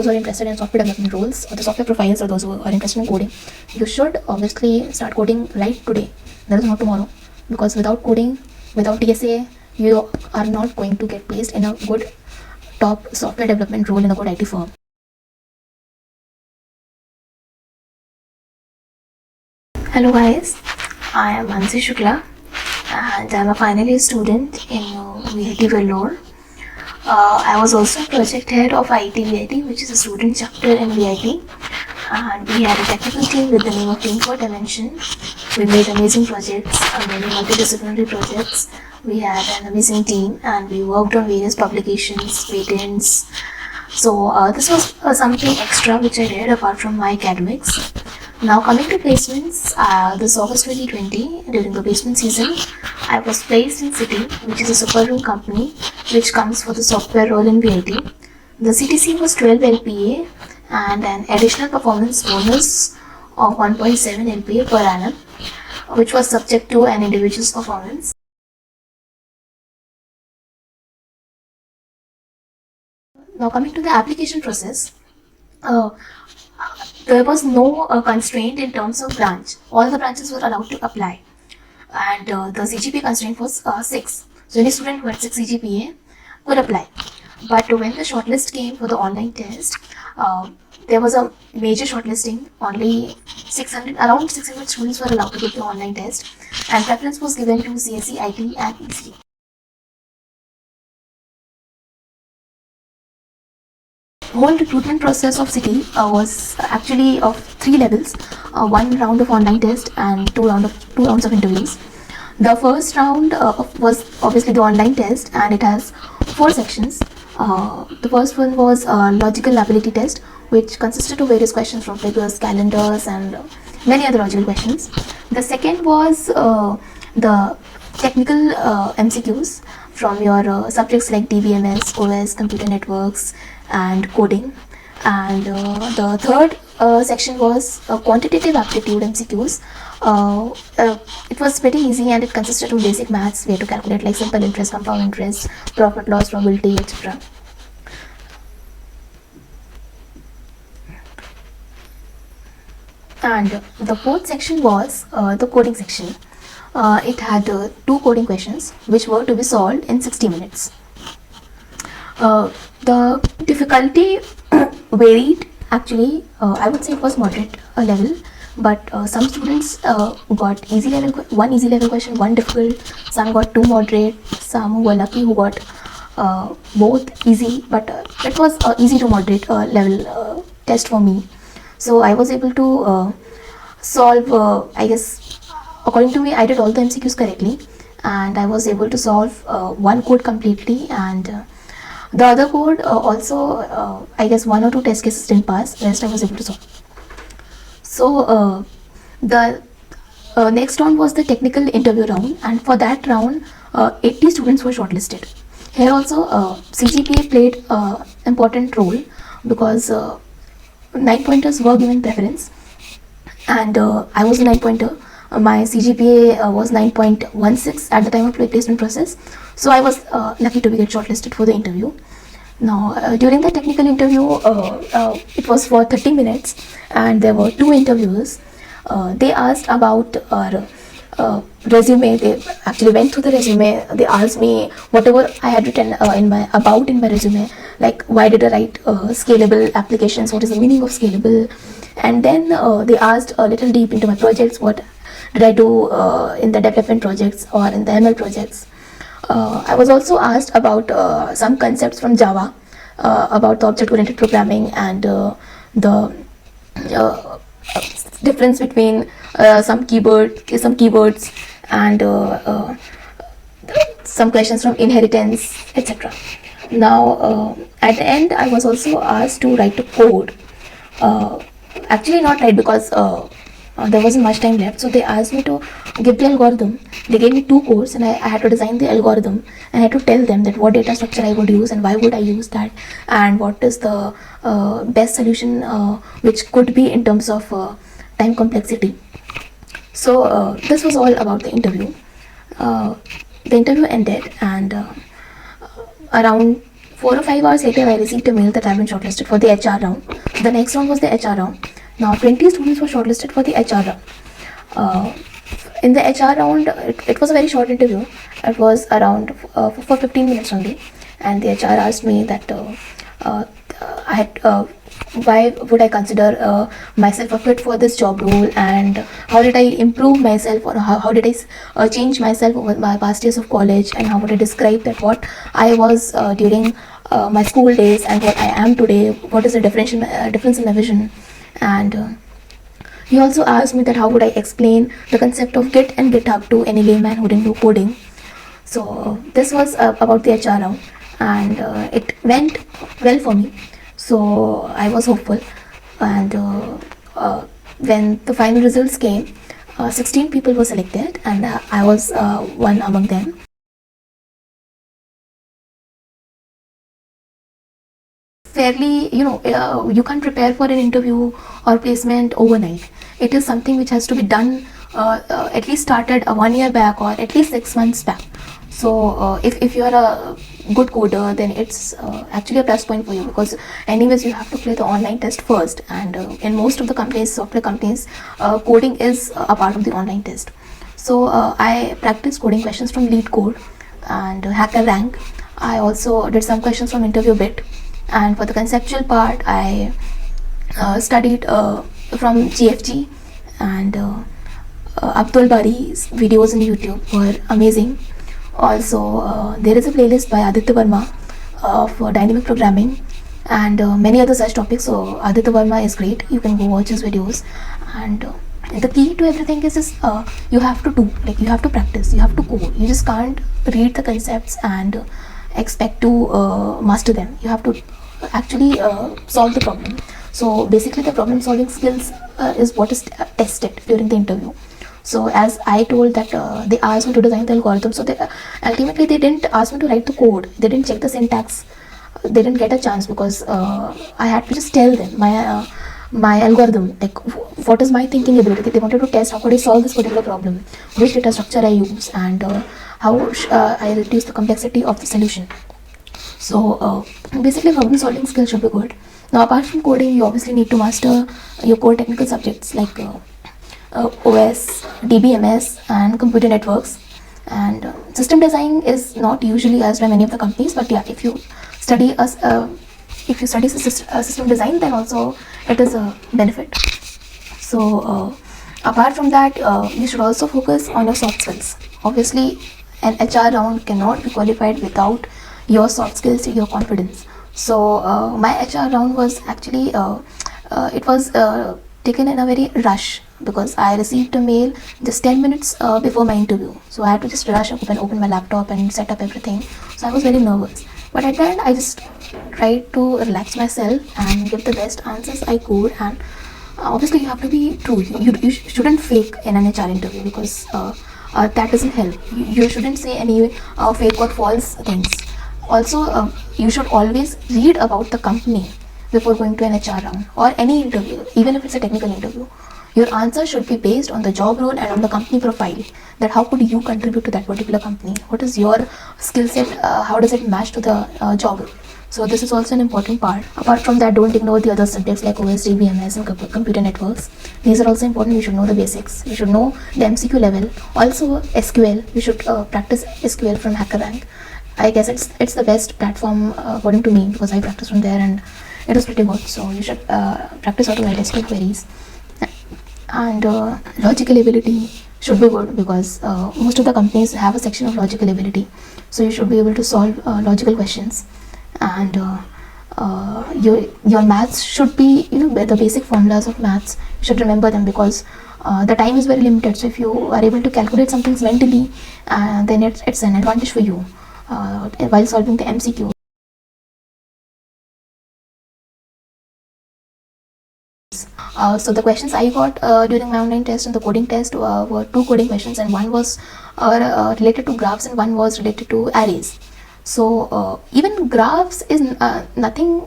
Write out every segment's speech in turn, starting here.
those who are interested in software development roles or the software profiles or those who are interested in coding, you should obviously start coding right today. There is no tomorrow, because without coding, without TSA, you are not going to get placed in a good top software development role in a good IT firm. Hello guys, I am Mansi Shukla and I am a final year student in VIT Vellore. I was also project head of ITVIT, which is a student chapter in VIT, and we had a technical team with the name of Team for Dimension. We made amazing projects, many multidisciplinary projects. We had an amazing team and we worked on various publications, patents. So this was something extra which I did apart from my academics. Now coming to placements, this August 2020, during the placement season, I was placed in City, which is a super room company which comes for the software role in VIT. The CTC was 12 LPA and an additional performance bonus of 1.7 LPA per annum, which was subject to an individual's performance. Now coming to the application process, there was no constraint in terms of branch. All the branches were allowed to apply, and the CGPA constraint was 6. So any student who had 6 CGPA could apply. But when the shortlist came for the online test, there was a major shortlisting. Only around 600 students were allowed to take the online test, and preference was given to CSE, IT, and ECE. The whole recruitment process of City was actually of 3 levels: 1 round of online test and 2 rounds of interviews. The first round was obviously the online test, and it has 4 sections. The first one was a logical ability test, which consisted of various questions from figures, calendars, and many other logical questions. The second was the technical MCQs from your subjects like DBMS, OS, computer networks, and coding. And the third section was quantitative aptitude MCQs. It was pretty easy and it consisted of basic maths. We had to calculate like simple interest, compound interest, profit loss, probability, etc. And the fourth section was the coding section. It had 2 coding questions which were to be solved in 60 minutes. The difficulty varied. Actually, I would say it was moderate level, but some students got easy level, one easy level question, one difficult. Some got 2 moderate. Some who were lucky who got both easy, but it was easy to moderate level test for me. So I was able to solve, I guess, according to me, I did all the MCQs correctly, and I was able to solve one code completely, and the other code also, I guess 1 or 2 test cases didn't pass. The rest I was able to solve. So the next round was the technical interview round, and for that round, 80 students were shortlisted. Here also, CGPA played an important role, because 9 pointers were given preference, and I was a 9 pointer. My CGPA was 9.16 at the time of placement process, so I was lucky to get shortlisted for the interview. Now, during the technical interview, it was for 30 minutes, and there were 2 interviewers. They asked about our resume. They actually went through the resume. They asked me whatever I had written in my resume, like why did I write scalable applications, what is the meaning of scalable, and then they asked a little deep into my projects, what did I do in the development projects or in the ML projects. I was also asked about some concepts from Java, about the object-oriented programming and the difference between some keywords and some questions from inheritance, etc. Now, at the end, I was also asked to write a code. Actually, not write, because there wasn't much time left, so they asked me to give the algorithm. They gave me 2 codes, and I had to design the algorithm, and I had to tell them that what data structure I would use and why would I use that, and what is the best solution which could be in terms of time complexity. So this was all about the interview. The interview ended, and around 4 or 5 hours later, I received a mail that I've been shortlisted for the HR round. The next round was the HR round. Now 20 students were shortlisted for the HR round. Uh, in the HR round, it was a very short interview. It was around for 15 minutes only, and the HR asked me that uh, I had why would I consider myself a fit for this job role, and how did I improve myself, or how did I change myself over my past years of college, and how would I describe that what I was during my school days and what I am today, what is the difference in my vision. And he also asked me that how would I explain the concept of Git and GitHub to any layman who didn't know coding. So this was about the HR round, and it went well for me. So I was hopeful, and when the final results came, 16 people were selected, and I was one among them. Fairly, you can't prepare for an interview or placement overnight. It is something which has to be done, at least started 1 year back or at least 6 months back. So if you are a good coder, then it's actually a plus point for you, because anyways you have to clear the online test first, and in most of the companies, software companies, coding is a part of the online test. So I practiced coding questions from LeetCode and HackerRank. I also did some questions from InterviewBit, and for the conceptual part I studied from GFG, and Abdul Bari's videos on YouTube were amazing. Also there is a playlist by Aditya Verma for dynamic programming, and many other such topics. So Aditya Verma is great, you can go watch his videos. And the key to everything is just you have to do, like you have to practice, you have to code. You just can't read the concepts and expect to master them. You have to actually solve the problem. So basically the problem solving skills is what is tested during the interview. So as I told that they asked me to design the algorithm, so they, ultimately they didn't ask me to write the code, they didn't check the syntax, they didn't get a chance, because I had to just tell them my algorithm, like what is my thinking ability. They wanted to test how could I solve this particular problem, which data structure I use, and how I reduce the complexity of the solution. So basically problem solving skills should be good. Now apart from coding, you obviously need to master your core technical subjects like OS, DBMS and computer networks. And system design is not usually asked by many of the companies, but yeah, if you study system design, then also it is a benefit. So apart from that, you should also focus on your soft skills. Obviously an HR round cannot be qualified without your soft skills, your confidence. So my HR round was actually it was taken in a very rush, because I received a mail just 10 minutes before my interview. So I had to just rush up and open my laptop and set up everything. So I was very nervous. But at the end, I just tried to relax myself and give the best answers I could. And obviously, you have to be true. You shouldn't fake in an HR interview, because that doesn't help. You shouldn't say any fake or false things. Also, you should always read about the company before going to an HR round or any interview, even if it's a technical interview. Your answer should be based on the job role and on the company profile. That how could you contribute to that particular company? What is your skill set? How does it match to the job role? So this is also an important part. Apart from that, don't ignore the other subjects like OS, DBMS and computer networks. These are also important. You should know the basics. You should know the MCQ level. Also SQL. You should practice SQL from HackerRank. I guess it's the best platform according to me, because I practiced from there and it was pretty good. So you should practice how to write SQL queries. And logical ability should be good, because most of the companies have a section of logical ability. So you should be able to solve logical questions. And your maths should be, the basic formulas of maths, you should remember them, because the time is very limited. So if you are able to calculate some things mentally, then it's an advantage for you while solving the MCQ. So the questions I got during my online test and the coding test were 2 coding questions, and one was related to graphs and one was related to arrays. So even graphs is nothing,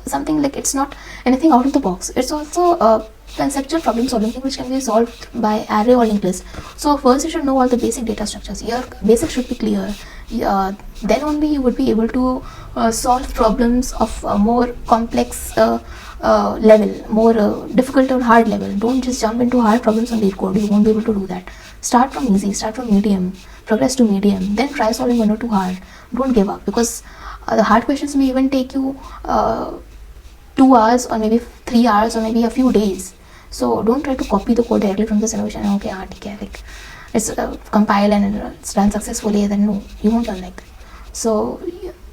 something like, it's not anything out of the box. It's also a conceptual problem solving thing which can be solved by array or linked list. So first you should know all the basic data structures. Your basics should be clear. then only you would be able to solve problems of a more complex level, more difficult or hard level. Don't just jump into hard problems on LeetCode. You won't be able to do that. Start from easy, start from medium, progress to medium, then try solving one or two hard. Don't give up, because the hard questions may even take you 2 hours or maybe 3 hours or maybe a few days. So don't try to copy the code directly from the solution. Okay, okay, like it's compiled and it's run successfully. Then no, you won't learn like that. So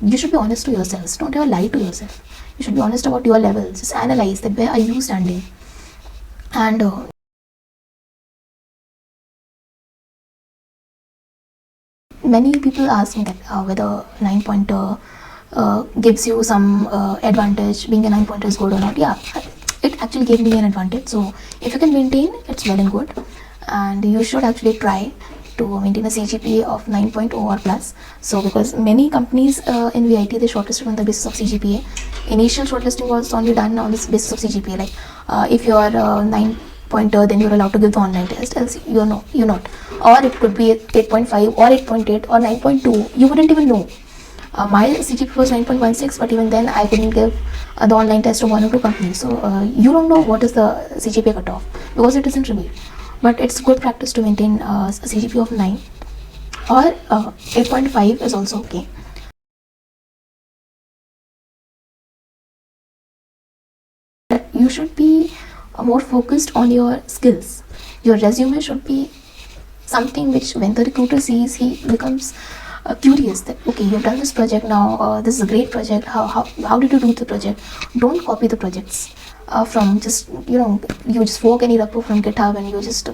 you should be honest to yourselves. Don't ever lie to yourself. You should be honest about your levels. Just analyze that where are you standing, and many people ask me that whether 9 pointer gives you some advantage. Being a 9 pointer is good or not. Yeah, it actually gave me an advantage. So if you can maintain, it's well and good, and you should actually try to maintain a CGPA of 9.0 or plus. So because many companies in VIT, they shortlisted on the basis of CGPA. Initial shortlisting was only done on the basis of CGPA. Like if you are 9 pointer, then you're allowed to give the online test, else you're not. Or it could be 8.5 or 8.8 or 9.2. You wouldn't even know. My CGPA was 9.16, but even then I couldn't give the online test to one or two companies. So you don't know what is the CGPA cutoff, because it isn't revealed. But it's good practice to maintain a CGPA of 9 or 8.5 is also okay. You should be more focused on your skills. Your resume should be something which, when the recruiter sees, he becomes curious that okay, you've done this project now. This is a great project. How did you do the project? Don't copy the projects from just you just fork any repo from GitHub and you just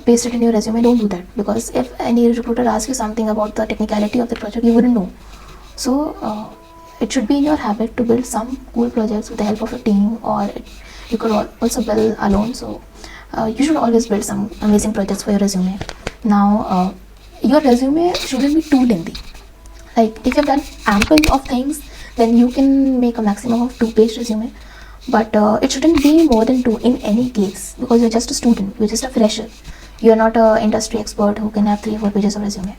paste it in your resume. Don't do that, because if any recruiter asks you something about the technicality of the project, you wouldn't know. So it should be in your habit to build some cool projects with the help of a team, or you could also build alone. So you should always build some amazing projects for your resume. Now your resume shouldn't be too lengthy. Like if you've done ample of things, then you can make a maximum of 2-page resume, but it shouldn't be more than 2 in any case, because you're just a student, you're just a fresher, you're not an industry expert who can have 3-4 pages of resume.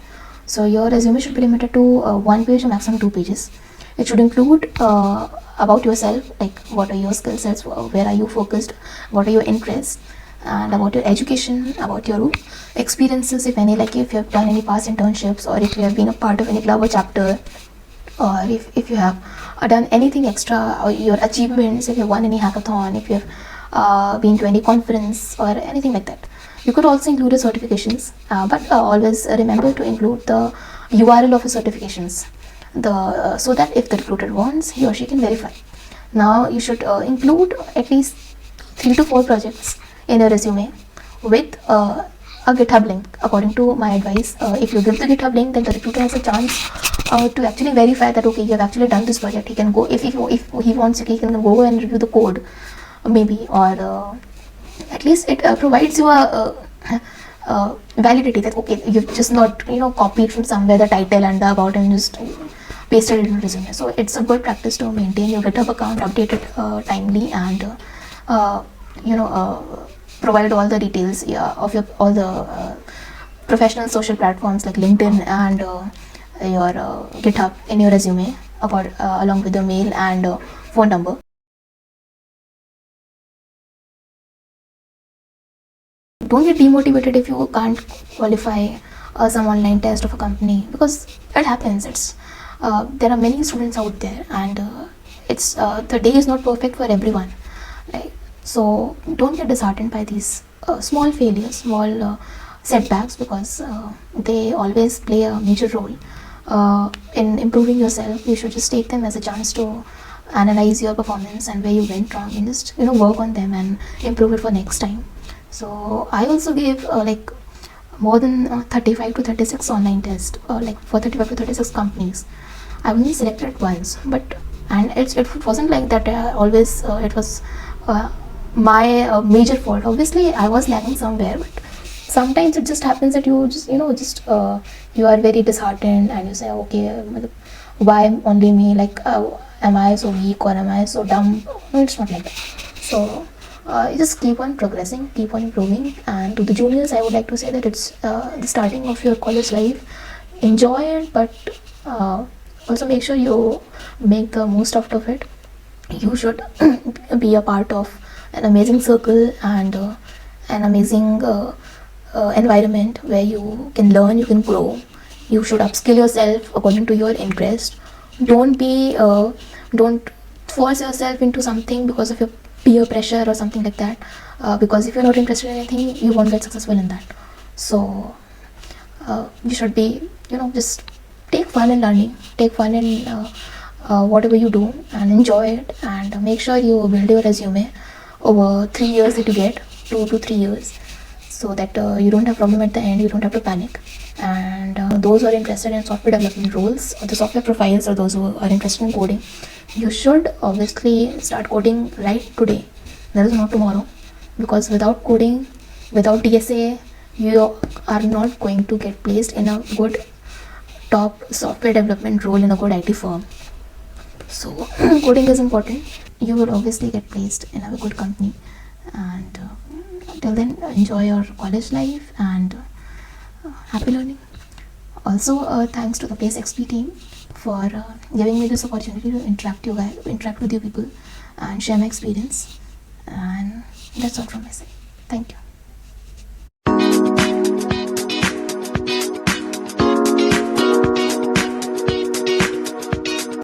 So your resume should be limited to 1 page or maximum 2 pages. It should include about yourself, like what are your skill sets, where are you focused, what are your interests, and about your education, about your experiences, if any, like if you have done any past internships, or if you have been a part of any club or chapter, or if you have done anything extra, or your achievements, if you have won any hackathon, if you have been to any conference or anything like that. You could also include your certifications, but always remember to include the URL of your certifications, so that if the recruiter wants, he or she can verify. Now you should include at least 3 to 4 projects in your resume with a GitHub link. According to my advice, if you give the GitHub link, then the recruiter has a chance to actually verify that okay, you have actually done this project. He can go, if he wants, he can go and review the code, maybe, or at least it provides you a validity that okay, you've just not copied from somewhere the title and the about and just pasted it in your resume. So it's a good practice to maintain your GitHub account, update it timely, and provide all the details of your all the professional social platforms like LinkedIn and your GitHub in your resume, about along with your mail and phone number. Don't get demotivated if you can't qualify some online test of a company, because it happens. It's there are many students out there, and it's the day is not perfect for everyone, right? So don't get disheartened by these small failures, small setbacks, because they always play a major role in improving yourself. You should just take them as a chance to analyze your performance and where you went wrong, and just work on them and improve it for next time. So I also gave like more than 35 to 36 online tests, like for 35 to 36 companies. I was only selected once, but it wasn't like that. Always it was my major fault. Obviously, I was lagging somewhere, but sometimes it just happens that you just you are very disheartened and you say, okay, why only me? Like, am I so weak or am I so dumb? No, it's not like that. So you just keep on progressing, keep on improving. And to the juniors, I would like to say that it's the starting of your college life. enjoy it, but also make sure you make the most out of it. You should be a part of an amazing circle and an amazing environment where you can learn, you can grow. You should upskill yourself according to your interest. Don't force yourself into something because of your peer pressure or something like that, because if you're not interested in anything, you won't get successful in that. So you should be, just take fun in learning, take fun in whatever you do, and enjoy it, and make sure you build your resume over 3 years that you get, 2 to 3 years, so that you don't have problem at the end, you don't have to panic. And those who are interested in software development roles or the software profiles, or those who are interested in coding, you should obviously start coding right today. There is no tomorrow, because without coding, without DSA, you are not going to get placed in a good top software development role in a good IT firm. So coding is important. You will obviously get placed in a good company, and till then, enjoy your college life, and happy learning. Also, thanks to the Place XP team for giving me this opportunity to interact with you people and share my experience. And that's all from my side. Thank you.